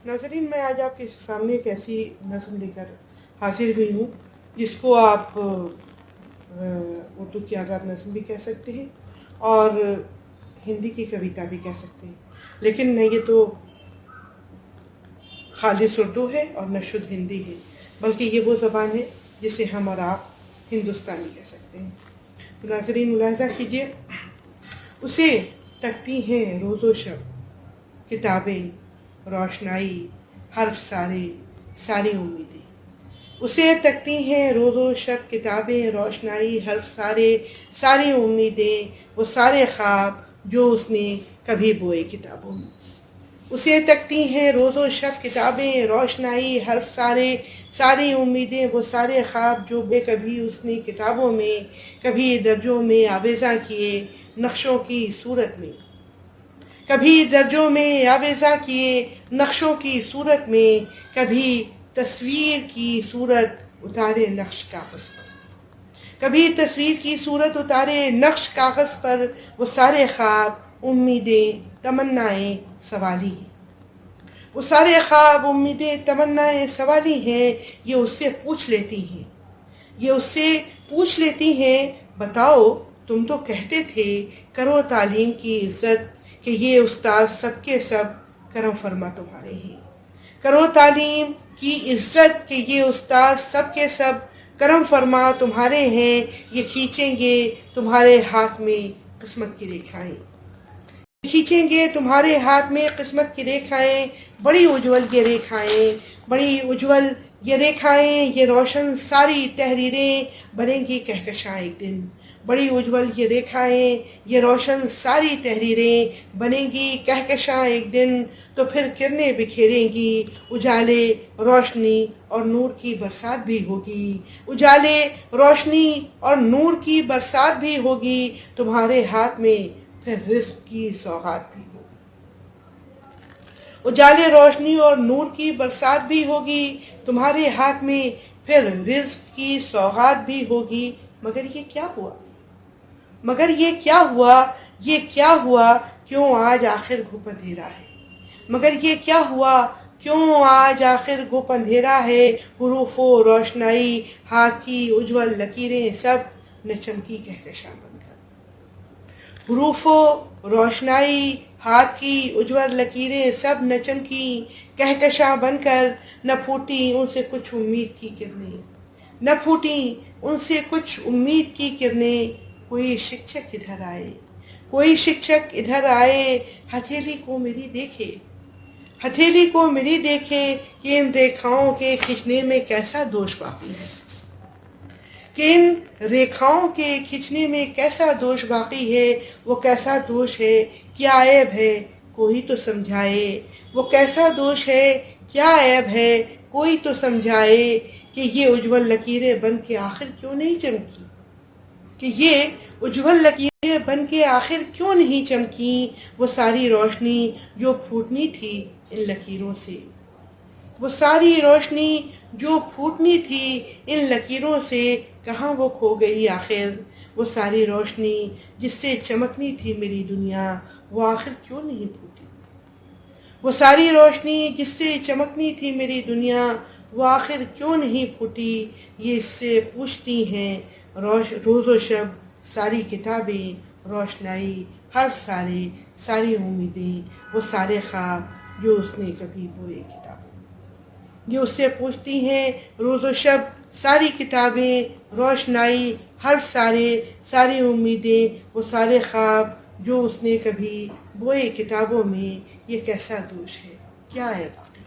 ناظرین، میں آج آپ کے سامنے ایک ایسی نظم لے کر حاضر ہوئی ہوں جس کو آپ اردو کی آزاد نظم بھی کہہ سکتے ہیں اور ہندی کی کویتا بھی کہہ سکتے ہیں، لیکن نہ یہ تو خالص اردو ہے اور نہ شدھ ہندی ہے، بلکہ یہ وہ زبان ہے جسے ہم اور آپ ہندوستانی کہہ سکتے ہیں۔ تو ناظرین ملاحظہ کیجیے، اسے تکتی ہیں روز و شب کتابیں، روشنائی، حرف سارے، ساری امیدیں۔ اسے تکتی ہیں روز و شب کتابیں، روشنائی، حرف سارے، ساری امیدیں، وہ سارے خواب جو اس نے کبھی بوئے کتابوں میں۔ اسے تکتی ہیں روز و شب کتابیں، روشنائی، حرف سارے، ساری امیدیں، وہ سارے خواب جو بے کبھی اس نے کتابوں میں، کبھی درجوں میں آویزاں کیے نقشوں کی صورت میں، کبھی درجوں میں آویزاں کیے نقشوں کی صورت میں، کبھی تصویر کی صورت اتارے نقش کاغذ پر، کبھی تصویر کی صورت اتارے نقش کاغذ پر، وہ سارے خواب، امیدیں، تمنائیں سوالی ہیں۔ وہ سارے خواب، امیدیں، تمنائیں سوالی ہیں، یہ اس سے پوچھ لیتی ہیں، یہ اس سے پوچھ لیتی ہیں، بتاؤ تم تو کہتے تھے کرو تعلیم کی عزت، کہ یہ استاد سب کے سب کرم فرما تمہارے ہیں۔ کرو تعلیم کی عزت کہ یہ استاد سب کے سب کرم فرما تمہارے ہیں، یہ کھینچیں گے تمہارے ہاتھ میں قسمت کی ریکھائیں، کھینچیں گے تمہارے ہاتھ میں قسمت کی ریکھائیں، بڑی اجول یہ ریکھائیں، بڑی اجول یہ ریکھائیں، یہ روشن ساری تحریریں بنیں گی کہکشاں ایک دن، بڑی اجول یہ ریکھائیں، یہ روشن ساری تحریریں بنیں گی کہکشاں ایک دن، تو پھر کرنیں بکھیریں گی، اجالے روشنی اور نور کی برسات بھی ہوگی، اجالے روشنی اور نور کی برسات بھی ہوگی، تمہارے ہاتھ میں پھر رزق کی سوغات بھی ہوگی، اجالے روشنی اور نور کی برسات بھی ہوگی، تمہارے ہاتھ میں پھر رزق کی سوغات بھی ہوگی۔ مگر یہ کیا ہوا، مگر یہ کیا ہوا، یہ کیا ہوا، کیوں آج آخر گھپ اندھیرا ہے، مگر یہ کیا ہوا، کیوں آج آخر گھپ اندھیرا ہے، حروف و روشنائی ہاتھ کی اجول لکیریں سب نہ چمکی کہکشاں بن کر، حروف و روشنائی ہاتھ کی اجول لکیریں سب نہ چمکی کہکشاں بن کر، نہ پھوٹی ان سے کچھ امید کی کرنیں، نہ پھوٹی ان سے کچھ امید کی کرنیں، کوئی شکشک ادھر آئے، کوئی شکشک ادھر آئے، ہتھیلی کو میری دیکھے، ہتھیلی کو میری دیکھے، کہ ان ریکھاؤں کے کھنچنے میں کیسا دوش باقی ہے، کہ ان ریکھاؤں کے کھنچنے میں کیسا دوش باقی ہے، وہ کیسا دوش ہے، کیا عیب ہے، کوئی تو سمجھائے، وہ کیسا دوش ہے، کیا عیب ہے، کوئی تو سمجھائے، کہ یہ اجول لکیریں بن کے آخر کیوں نہیں چمکی، کہ یہ اجول لکیریں بن کے آخر کیوں نہیں چمکی، وہ ساری روشنی جو پھوٹنی تھی ان لکیروں سے، وہ ساری روشنی جو پھوٹنی تھی ان لکیروں سے، کہاں وہ کھو گئی آخر، وہ ساری روشنی جس سے چمکنی تھی میری دنیا، وہ آخر کیوں نہیں پھوٹی، وہ ساری روشنی جس سے چمکنی تھی میری دنیا، وہ آخر کیوں نہیں پھوٹی، یہ اس سے پوچھتی ہیں روز و شب ساری کتابیں، روشنائی، حرف سارے، ساری امیدیں، وہ سارے خواب جو اس نے کبھی بوئے کتابوں میں، یہ اس سے پوچھتی ہیں روز و شب ساری کتابیں، روشنائی، حرف سارے، ساری امیدیں، وہ سارے خواب جو اس نے کبھی بوئے کتابوں میں، یہ کیسا دوش ہے، کیا ہے باقی۔